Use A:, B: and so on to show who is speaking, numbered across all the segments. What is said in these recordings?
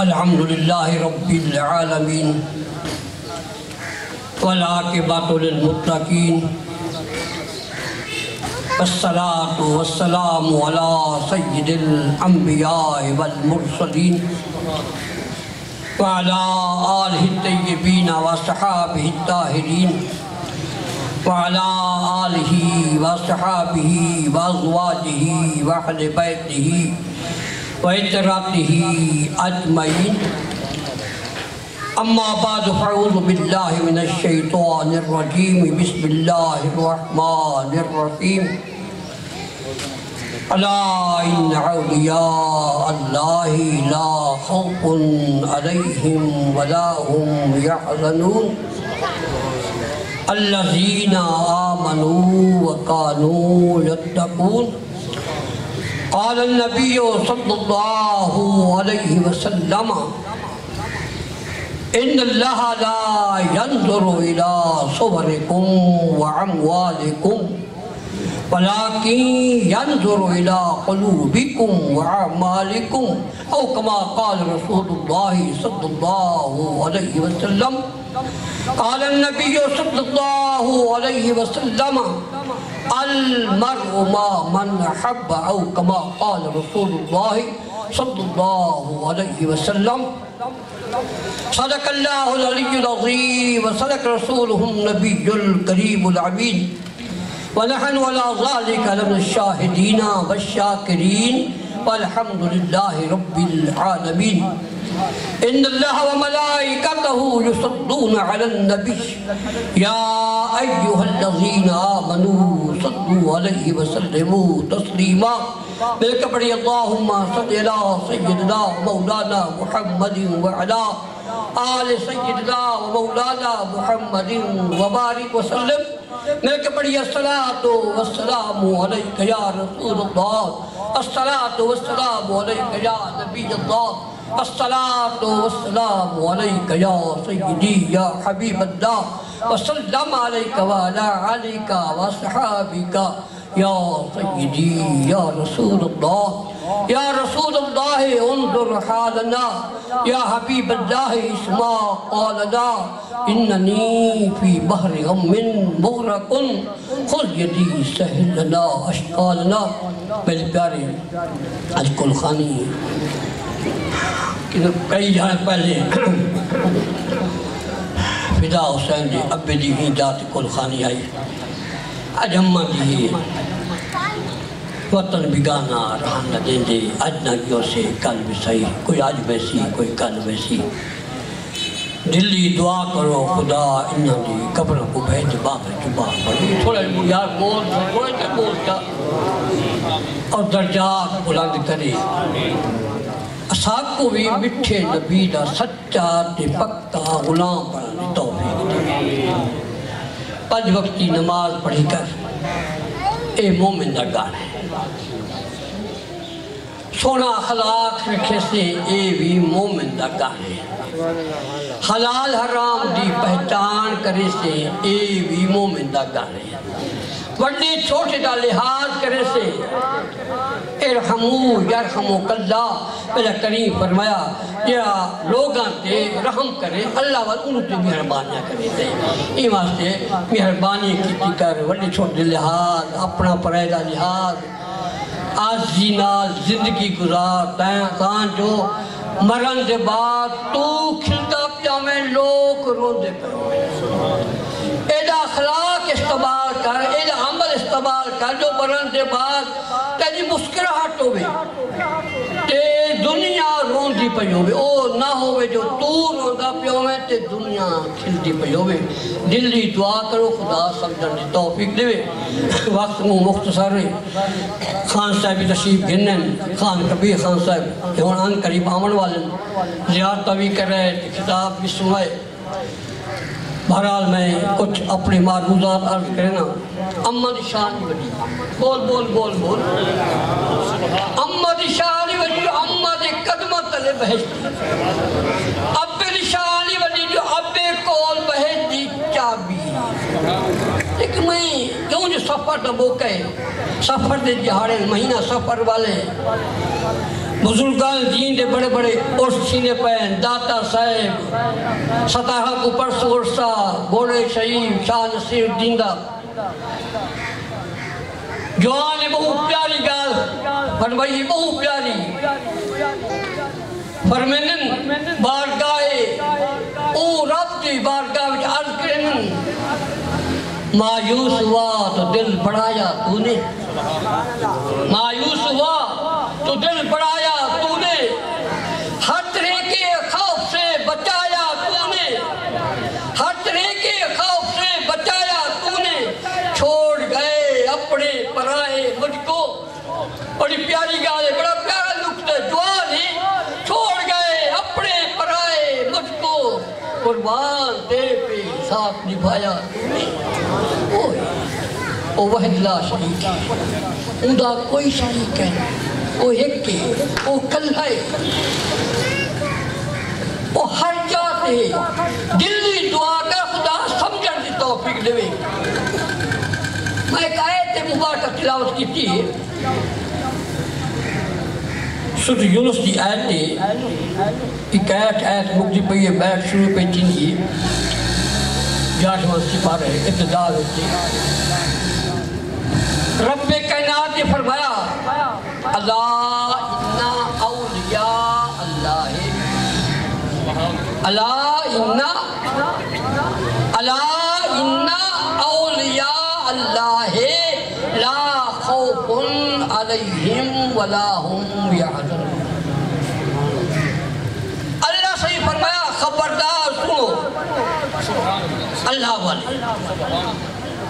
A: الحمدللہ رب العالمین والعاقبۃ للمتقین والصلاة والسلام علی سید الانبیاء والمرسلین وعلی آلہ الطیبین وصحابہ الطاہرین وعلی آلہ وصحابہ وازواجہ واہل بیتہ وعترتہ اجمعین اما بعد فاعوذ باللہ من الشیطان الرجیم بسم اللہ الرحمن الرحیم الا ان اولیاء اللہ لا خوف علیہم ولا هم يحزنون الذین آمنوا وكانوا يتقون قال النبی صلی اللہ علیہ وسلم ان اللہ لا ينظر الى صورکم واموالکم ولكن ينظر الى قلوبکم واعمالکم او کما قال رسول اللہ صلی اللہ علیہ وسلم قال النبی صلی اللہ علیہ وسلم المرء ما من حب او کما قال رسول اللہ صلی اللہ علیہ وسلم صدق اللہ العلی العظیم وصدق رسولہ النبی الکریم العمین ونحن ولا ذالک لمن الشاہدین والشاکرین والحمدللہ رب العالمین ان اللہ وملائکتہ یصلون علی النبی یا ایہا الذین آمنوا صلوا علیہ وسلموا تسلیما مل کے پڑھی اللہم صلی علی سیدنا مولانا محمد وعلا آل سیدنا مولانا محمد وبارک وسلم مل کے پڑھی الصلاة والسلام علیکہ یا رسول اللہ الصلاة والسلام علیکہ یا نبی اللہ الصلاة والسلام علیکہ یا سیدی یا حبیب اللہ وسلم علیکہ وعلا علیکہ وصحابکہ یا سیدی یا رسول اللہ انظر حالنا یا حبیب اللہ اسمع قالنا اننی فی بحر غم مغرق خذ یدی سہل لنا اشکالنا میرے پیارے آج کلخانی کئی جانے پہلے فدا حسین جی ابے دی ہی جات کلخانی آئی آج ہم دی وطن بگانا رہن نہ دیں دے اجنبیوں سے کل بھی صحیح کوئی آج ویسی کوئی کل ویسی دلی دعا کرو خدا انہاں دی قبروں کو بھیج باغ جبا پڑی تھوڑا یار بول کا اور درجات بلند کرے اساق کو بھی مٹھے نبی دا سچا تے پکا غلام پڑھنے توفیق دے پنج وقتی نماز پڑھی کر اے مومن دا گانا ہے سونا اخلاق رکھے سے اے بھی مومن دا گانا ہے حلال حرام دی پہچان کرے سے اے بھی مومن دا گانا ہے وڈے چھوٹے دا لحاظ کرے سے ارحمو یرحمو کاللہ پہلے کریم فرمایا یا لوگاں تے رحم کرے اللہ وال انہوں تے مہربانیاں کرے تے ایمان سے مہربانی کی کر وڈے چھوٹے لحاظ اپنا پرائدہ لحاظ آجی نال زندگی گزار تاں جو مرن دے بعد تو کھلتا پیا میں لوگ رو دے پر ایدہ اخلاق استعمال کر ایدہ عمل استعمال کر جو مرن دے بعد تیجی مسکراہٹ ہوئے تے دنیا رون دی پہ ہوئے او نہ ہوئے جو تو روندہ پہ ہوئے تے دنیا کھل دی پہ ہوئے دلی دعا کرو خدا سمجھن دی توفیق دے وقت مختصر رہے خان صاحبی تشریف گھنن خان کبیر خان صاحب کہ ان قریب آمن والن زیارتہ بھی کر رہے خطاب بھی سنوائے بہرحال میں کچھ اپنے معروضات عرض کرنا اماں دی شان وڈی بول اماں دی شان وڈی اماں دی قدمہ تلے بہشتی ابے دی شان وڈی جو ابے کول بہشتی چابی لیکن میں کیوں جو سفر دا موقع ہے سفر دے جہاڑے مہینہ سفر والے بزرگان دین دے بڑے بڑے سینے پہن داتا صاحب 17 کو پرس ورسا گھوڑے شہید شاہ نصیر دیندہ جوان بہو پیاری گال فرمائی بہو پیاری فرمینن بارگاہ او رب دی بارگاہ وچ عرض کرن مایوس ہوا تو دل بڑھایا تو نے مایوس ہوا تو دل بڑھایا تو نے ہر طرح کے خوف سے بچایا تو نے ہر طرح کے خوف سے بچایا تو نے چھوڑ گئے اپنے پرائے مجھ کو بڑی پیاری گال ہے بڑا پیارا نقطہ جوان ہے چھوڑ گئے اپنے پرائے مجھ کو قربان تیرے پہ ساتھ نبھایا تو نے او وحد لا شریک ہے اندھا کوئی شریک ہے او ایک ہے او کل ہے او ہر جاتے دلی دعا کر خدا سمجھن دی توفیق لے میں ایک آیت مبارکہ تلاوت کی تھی سورہ یونس دی آیت ایک آیت مقدی پہ یہ بیٹھ شروع پہ چنی جاشمان سپارہ ابتداء ہوتی رب کائنات نے فرمایا اللہ انا اولیاء اللہ اللہ انا اولیاء اللہ لا خوف علیہم ولا هم یحزنون اللہ صحیح فرمایا خبردار سنو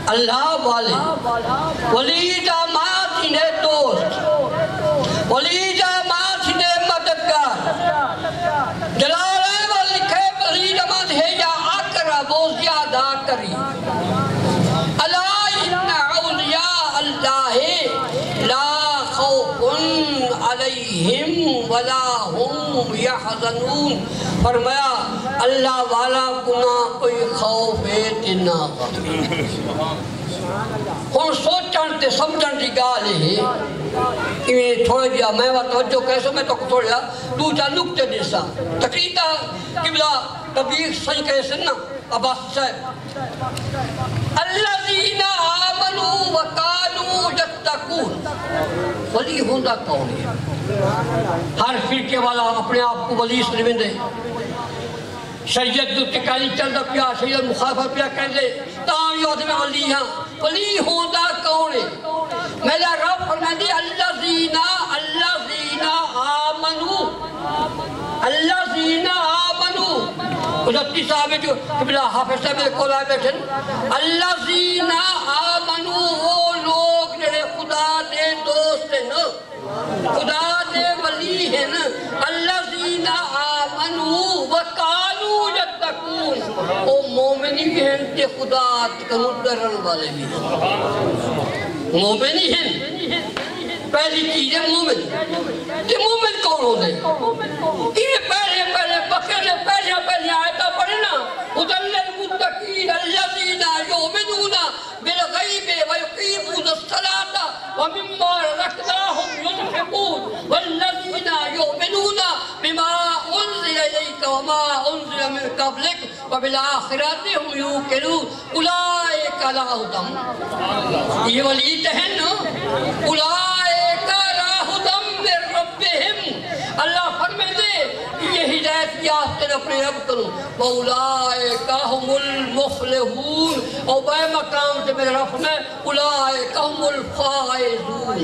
A: اللہ والے ولی جامعات انہیں دوست ولی جامعات انہیں مددگار جلال احمد لکھے ولی جامعات ہے یا اقرب و زیادہ کری اللہ ان اولیاء اللہ لا خوف علیہم ولا هم یحزنون فرمایا اللہ والا گناہ کوئی خوف ہے تینا ہون سوچن تے سمجھن دی گال ہے کہ تھوڑے دیا میں توجہ کیسو میں تو تھوڑے دیا دو چا نکتے دیسا تقریدہ قبلہ تبیق صحیح کہے نا عباس صاحب الذین آمنوا وکانوا یتقون ولی ہوندہ کون ہے ہر فرقے والا اپنے آپ کو ولی سنویں دے شریعت دو تکالی چلدہ پیا شریعت مخالفت پیا کہہ دے تاں یاد میں ولی ہاں ولی ہوندہ کون ہے میرا رب فرمائے دی الذین آمنوا الذین آمنوا حضرتی صاحب جو قبلہ حافظ صاحب کو لائے بیٹھن الذین آمنوا وہ لوگ جڑے خدا دے دوست ہیں خدا دے ولی ہیں الذین آمنوا وکانوا یتقون او مومنی ہیں تے خدا تکنو ڈرن والے بھی مومنی ہیں پہلی چیز ہے مومن یہ مومن کون ہوتے یہ پہلے پہلے آیتہ پڑھنا حُدًى لِّلْمُتَّقِينَ الَّذِينَ يُؤْمِنُونَ بِالْغَيْبِ وَيُقِيمُونَ الصَّلَاةَ وَمِمَّا رَزَقْنَاهُمْ يُنْفِقُونَ وَالَّذِينَ يُؤْمِنُونَ بِمَا أُنزِلَ إِلَيْكَ وَمَا أُنزِلَ مِن قَبْلِكَ وَبِالْآخِرَةِ هُمْ يُوقِنُونَ أُولَٰئِكَ عَلَىٰ هُدًى یہ ولی ہیں نا أُولَٰئِكَ عَلَىٰ هُدًى مِّن رَّبِّهِمْ اللہ فرمائے دے یہ ہدایت یافتہ اپنے رب کرو وَأُولَٰئِكَ هُمُ الْمُفْلِحُونَ اور بے مقام سے میرے رب میں أُولَٰئِكَ هُمُ الْفَائِزُونَ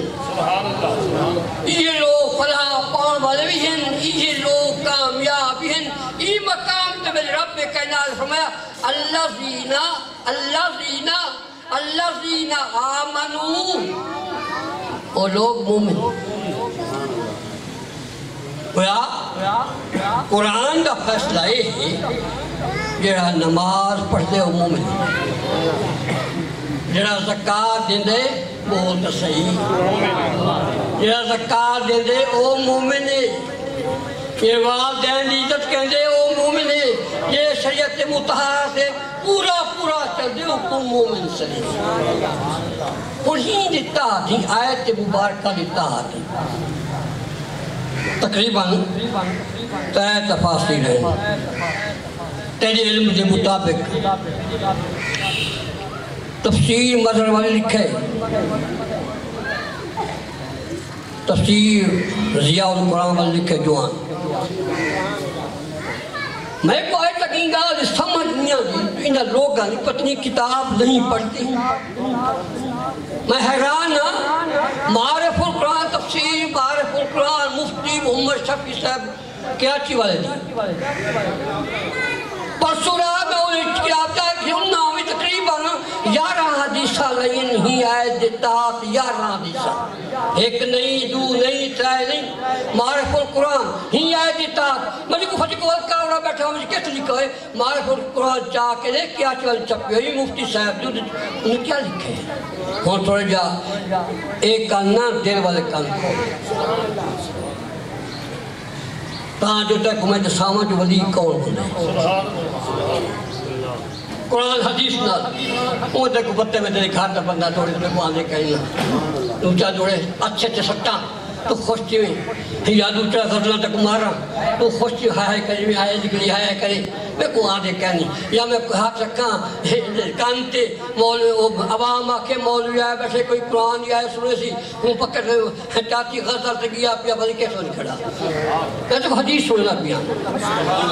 A: یہ لوگ فلاح پان والے بھی ہیں یہ لوگ کامیاب ہیں یہ مقام سے میرے رب کائنات فرمایا الذین آمنوا وہ لوگ مومن قرآن کا فیصلہ یہ ہے جڑا نماز پڑھتے ہو مومن جڑا زکاة دیندے وہ تو صحیح جڑا زکاة دیندے وہ مومن ہے یہ والدین عزت کہندے وہ مومن ہے یہ شریعت مطہرہ سے پورا چل دے وہ مومن صحیح انہی دیتا تھی آیت مبارکہ دیتا تھی تقریباً 3 تفاصیل ہیں تیرے علم کے مطابق تفسیر مظہر والے لکھے تفسیر ضیاء القرآن والے لکھے جوان میں کو آئے تک ان گال سمجھ نہیں آتی ان لوگاں پتنی کتاب نہیں پڑھتی میں حیران ہوں معارف القرآن تفسیر معارف القرآن مفتی محمد شفیع صاحب کراچی والے دی پرسوں رہا میں انہیں کتاب تھا کہ انہوں نے تقریباً 11 حدیثہ لین ہی آئے دیتات 11 حدیثہ ایک نہیں دو نہیں 3 نہیں معارف القرآن ہی آئے دیتات مجھے کو فتح کو وقت کہا بیٹھا مجھے کیسے لکھا ہے معارف القرآن چاہ کے لے کیا چوال چپی ہوئی مفتی صاحب جو انہیں کیا لکھے ہیں ہوں تھوڑے جا ایک کاننا دیر والے کان تاں جو تک میں جسامہ جو ولی کون ہونے قرآن حدیث نہ وہ تک بتے میں تیرے کھاتا بندہ تھوڑے تمہیں کو آنے کہیں تو چاہ جوڑے اچھے اچھے سکتا تو خوش چیویں یا دوسرا غزلہ تک مارا تو خوش چیویں ہائے کرے میں آئے نکلی ہائے کرے میں کو آنے کہنی یا میں ہاتھ رکھاں کانتے عوام آکے مولوی آئے بیٹھے کوئی قرآن یا سنے سی ہوں پکڑ چاہتی غزل تک گیا پیا بلی کیسے نہیں کھڑا میں تو حدیث سننا پیا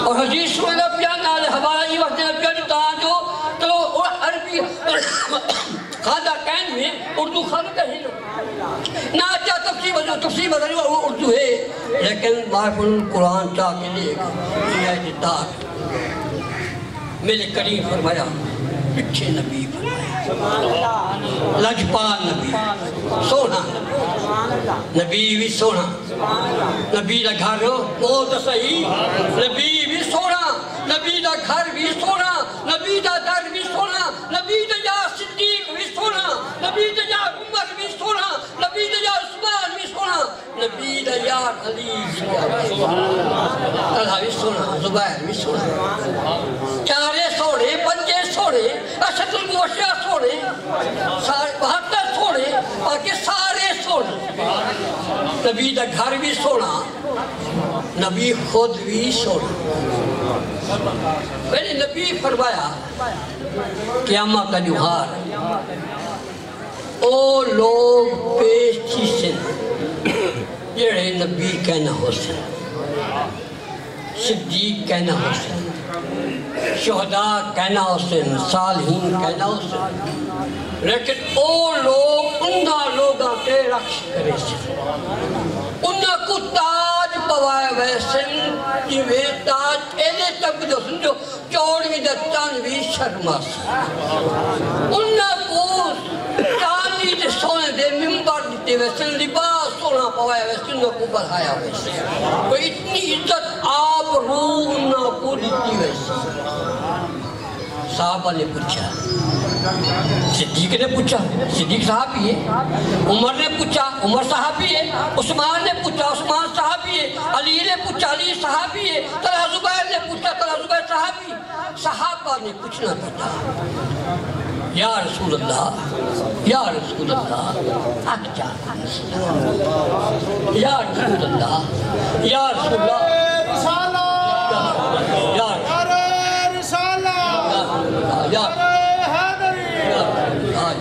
A: اور حدیث سننا پیا نالے حوالہ یہ وقت دینا پیا جو تاں جو تو عربی خادہ کہن میں اردو خادہ کہیں نہ چاہ تفسیر بدلی اردو ہے لیکن معرف القرآن چاہ کے لئے یہ آئے دار میرے کریم فرمایا پچھے نبی فرمایا لجپال نبی سونا نبی بھی سونا نبی دا گھر بہت صحیح نبی بھی سونا نبی دا گھر بھی سونا نبی دا در بھی سونا نبی دا یا صدیق بھی سونا نبی دا یا عمر بھی سونا نبی دا یا عثمان بھی سونا نبی دا یا علی بھی سونا زبیر بھی سونا چارے سوڑے پنجے سوڑے اشد الموشیہ سوڑے بہتر سوڑے اور کہ سارے سوڑے نبی دا گھر بھی سونا نبی خود بھی سونا میرے نبی فرمایا قیامت کا جوہار او لوگ پیش چیزیں جڑے نبی کہنا ہو سن صدیق کہنا ہو سن شہداء کہنا ہو سن صالحین کہنا ہو سن لیکن او لوگ انہا لوگاں کے رکش کرے سن انہا کو تاج پوائے ویسن جوے تاج ایلے تک جو سن جو چوڑویں دا چانوی شرما سن انہا کو چاندی دے سونے دے ممبر دیتے ویسن لباس سونا پوائے ویسن انہا کو بڑھایا ویسن کوئی اتنی عزت آپ روح انہا کو دیتی ویسن صحابہ نے پوچھا صدیق نے پوچھا صدیق صحابی ہے عمر نے پوچھا عمر صحابی ہے عثمان نے پوچھا عثمان صحابی ہے علی نے پوچھا علی صحابی ہے طلحہ زبیر نے پوچھا طلحہ زبیر صحابی صحابہ نے پوچھنا پڑا یا رسول اللہ یا رسول اللہ آگ جا یا رسول اللہ یا رسول اللہ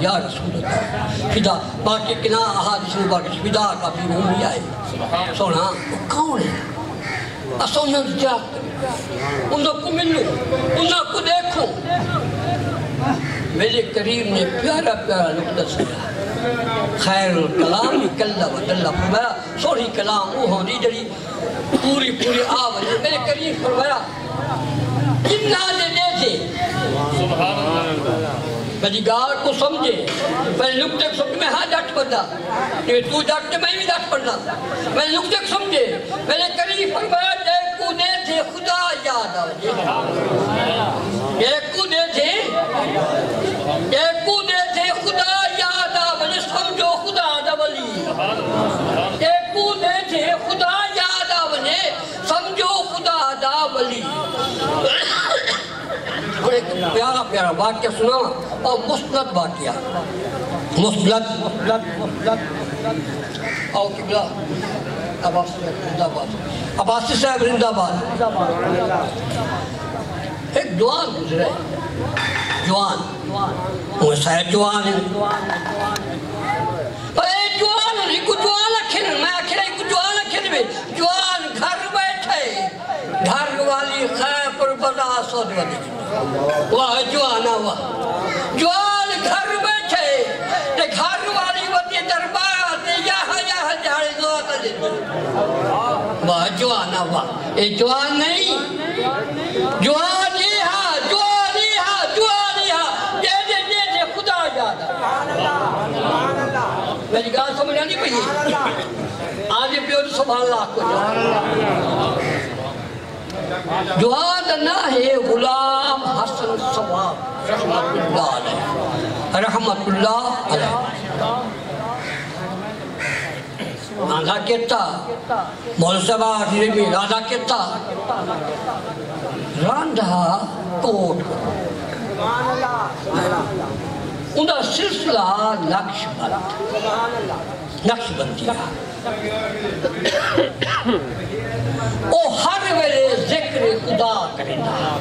A: یا رسول اللہ فدا باقی کنا احادیث مبارک فدا کا بھی ہوں بھی آئے سونا وہ کون ہے اسونا جاک انہوں کو ملو انہوں کو دیکھو میرے کریم نے پیارا پیارا نقطہ سیا خیر الکلام کلہ و دلہ فرمایا سوری کلام وہ ہونی جڑی پوری پوری آواز میرے کریم فرمایا جنہ دے تھے میری گار کو سمجھے میں نکتے کو سمجھے میں ہاں ڈٹ پڑھا تو ڈٹ میں بھی ڈٹ پڑھا میں نکتے کو سمجھے میرے قریب فرمایا جے کو دے تھے خدا یاد آجے جے کو دے تھے خدا یاد آجے سمجھو خدا دا ولی جے کو دے تھے خدا یاد آجے سمجھو خدا دا ولی اور ایک پیارا پیارا واقعہ سنا اور مسلط واقعہ مسلط آؤ قبلہ عباسی صاحب رندہ باد ایک جوان گزرے جوان وہ صاحب جوان ہے ایک جوان ہے ایک جوان اکھن میں اکھن ایک جوان اکھن میں جوان گھر بیٹھے گھر والی خیر پر بدا سود ودی واہ جوان آوا جوان گھر بیٹھے گھر والی ودی دربار دے یہاں جھاڑی دوتا جی واہ جوان آوا اے جوان نہیں جوان یہ ہاں جوان یہ ہاں جوان یہ ہاں جے خدا جانا میری گاہ سمجھا نہیں پہی آج پیور سبحان اللہ کو جانا جوان نہ ہے غلام حسن ثواب رحمت اللہ علیہ رحمت اللہ علیہ راندھا کہتا مول صاحبہ آخری میں راندھا کہتا راندھا کوٹ اندھا سلسلہ نقش بندی او ہر ویلے ذکر خدا کرنا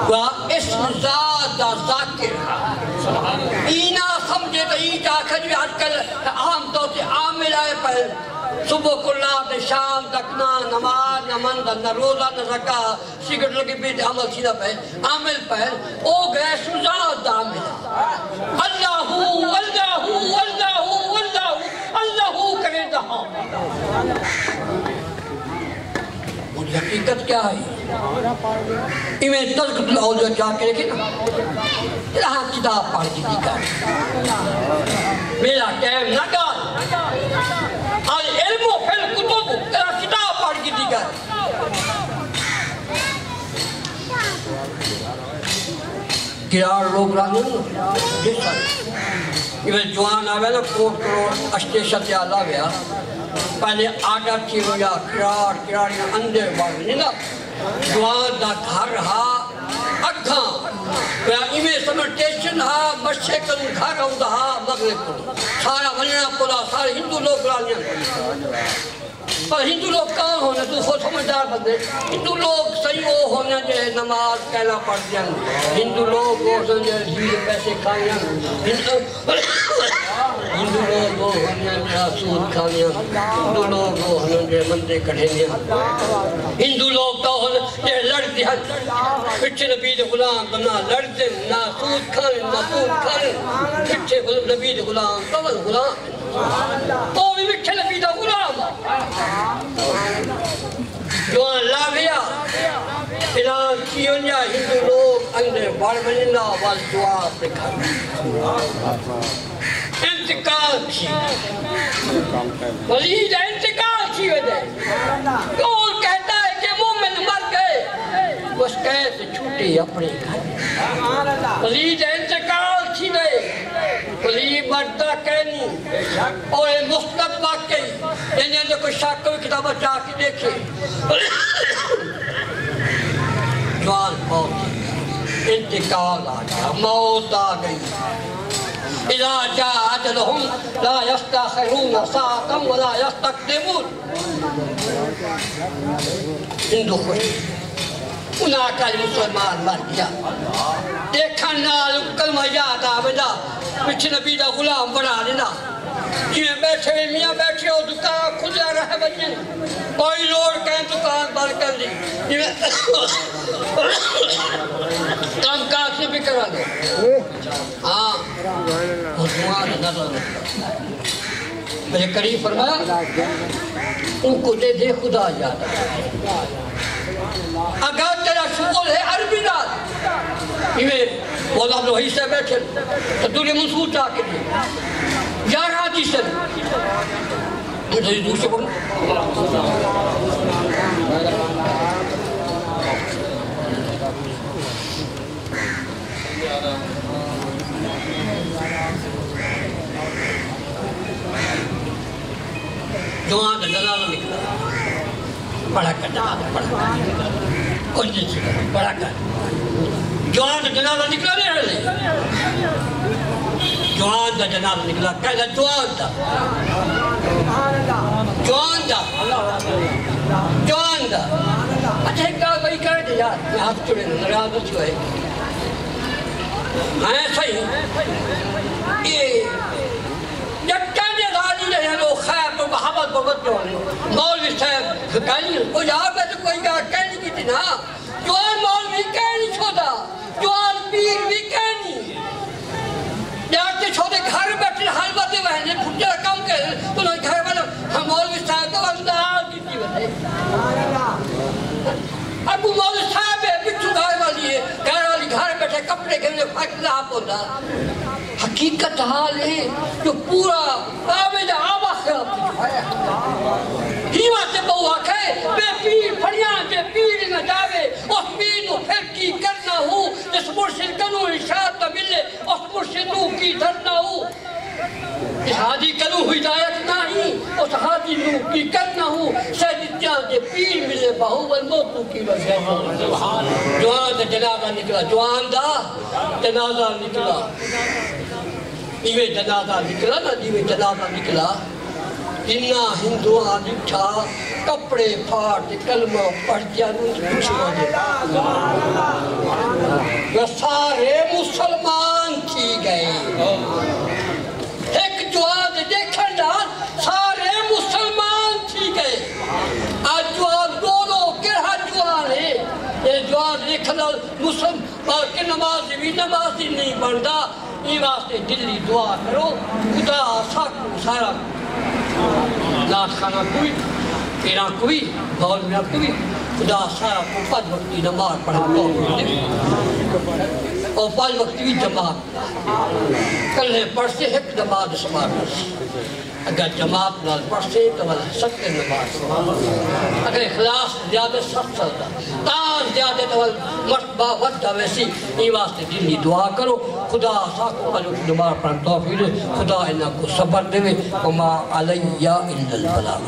A: وہ اسم ذات دا ذاکر اینا سمجھے تو ای جا کھجوی آج کل عام طور سے عامل آئے پر صبح کلات شام تکنا نماز نہ مند نہ روزہ نہ زکاة سگرٹ لگی بیت عمل سیدھا پر عامل پر او گئے سزاد دا عامل اللہ اللہ اللہ اللہ اللہ کرے دہاں مجھے حقیقت کیا ہے ایمیں تذکرت الاولیاء جا کے رکھے نا یہاں کتاب پڑھ کی دیکھا میرا کہم نہ کہا العلم فی الکتب میرا کتاب پڑھ کی دیکھا گرار لوگ رانے جیسا ایمیں جوان آوے نا کوٹ کروڑ اشتے شتے آلہ گیا پہلے آڈر تھی ہویا کرار اندر باغنی نا جوان دا گھر ہا اگھاں ایمیں سمرٹیشن ہا مشکل گھر ہوندہ ہا مغرب کو سارا وننا پولا سارے ہندو لوگ رانیاں پر ہندو لوگ کہاں ہونے تو خود سمجھدار بندے ہندو لوگ صحیح وہ ہونے جو نماز کہنا پڑھ دیا ہندو لوگ وہ ہونے جو زیر پیسے کھایا ہندو لوگ وہ ہونے جو سود کھایا ہندو لوگ وہ ہونے جو مندے کڑھینیا ہندو لوگ تو ہونے جو لڑتے ہیں پچھے نبی دے غلام بنا لڑتے نہ سود کھانے نہ سود کھانے پچھے نبی دے غلام کول غلام تو بھی پچھے نبی دے غلام جوان لاغیا اعلان کیونیا ہندو لوگ اندر بڑھ بننا وال دعا پہ کھانا انتقال کی وزید انتقال کی وجہ کون کہتا ہے کہ مومن مر گئے بس کیسے چھوٹے اپنے گھر وزید انتقال کی دے وزید مردہ کہنی اور مستق واقعی یعنی اندر کوئی شاک کوئی کتابہ جا کے دیکھے جوان موت انتقال آ گیا موت آ گئی اذا جاء اجلهم لا يستاخرون ساعة ولا يستقدمون ہندو خوش انہا کا مسلمان مر گیا دیکھن نال کلمہ یاد آبدا پچھ نبی دا غلام بنا لینا یہ بیٹھے ہوئے میاں بیٹھے ہو دکان کھلیا رہے بجن کوئی لوڑ کہیں دکان بار کر لی کام کاج سے بھی کرا لے ہاں حضوان نظر میرے قریب فرمایا ان کو دے دے خدا یاد اگر تیرا شغل ہے عربی داد یہ مولا عبد الوحید سے بیٹھے تو دنیا منصور چاہ کے دے 11 حدیث ہے مجھے دوسرے کو جوان کا جلالہ نکلا پڑھا کر جلالہ پڑھا کچھ نہیں سکتا پڑھا کر جوان کا جلالہ نکلا نہیں رہے جوان کا جلالہ نکلا کہتا جوان تھا جوان دا اچھا ایک کہا بھائی کہہ دے یار میں ہاتھ چڑے نراز اچھو ہے ہاں صحیح یہ جٹانے غالی رہے لو خیر تو محبت بہت جو ہے مولوی صاحب کہنی کوئی آپ ہے تو کوئی کہنی کی تھی نا جوان مولوی کہنی چھوڑا جوان پیر بھی کہنی جاتے چھوڑے گھر بیٹھے حالباتے وہنے پھٹے کام کرے تو نہ گھر والا ہم مولوی صاحب تو انداز کی تھی بھائی ابو مولوی صاحب ہے بچو گھر والی ہے گھر والی گھر بیٹھے کپڑے گھرنے فاکلہ آپ ہوتا حقیقت حال ہے جو پورا آمد آبا خراب دکھایا ہی واسے بہو آکھے بے پیر پھڑیاں بے پیر نہ جاوے اس پیر نو پھر کی کرنا ہوں جس مرشد کنو ارشاد نہ ملے اس مرشد نو کی دھرنا ہوں اس حاجی کنو ہدایت نہیں اس حاجی نو کی کرنا ہوں سید جان کے پیر ملے بہو والموتو کی وجہ جوان دا جنازہ نکلا جوان دا جنازہ نکلا دیوے جنازہ نکلا نا دیوے جنازہ نکلا جنہ ہندوہاں نکھا کپڑے پھاٹ کلمہ پڑھ جانو پچھوا دے وہ سارے مسلمان تھی گئے ایک جوان دیکھن جان سارے مسلمان تھی گئے آج جوان دونوں گرہ جوان ہے یہ جوان دیکھن مسلمان کے نمازی بھی نمازی نہیں بندا یہ واسطے دلی دعا کرو خدا ساکو سارا لاکھ خانہ کوئی پیران کوئی مولویاں کوئی خدا سارا کو 5 وقتی نماز پڑھا اور 5 وقتی بھی جماعت کلے پڑھ سے ایک نماز سماعت اگر جماعت نال پڑھ سے تو والا 7 نماز سماعت اگر اخلاص زیادہ 7 سلطہ تاں زیادہ تو والا مرتبہ ودہ ویسی یہ واسطے دلی دعا کرو خدا ساکو پلو کی نماز پڑھن توفیق دے خدا انہاں کو صبر دے وما علیہ الا البلاغ.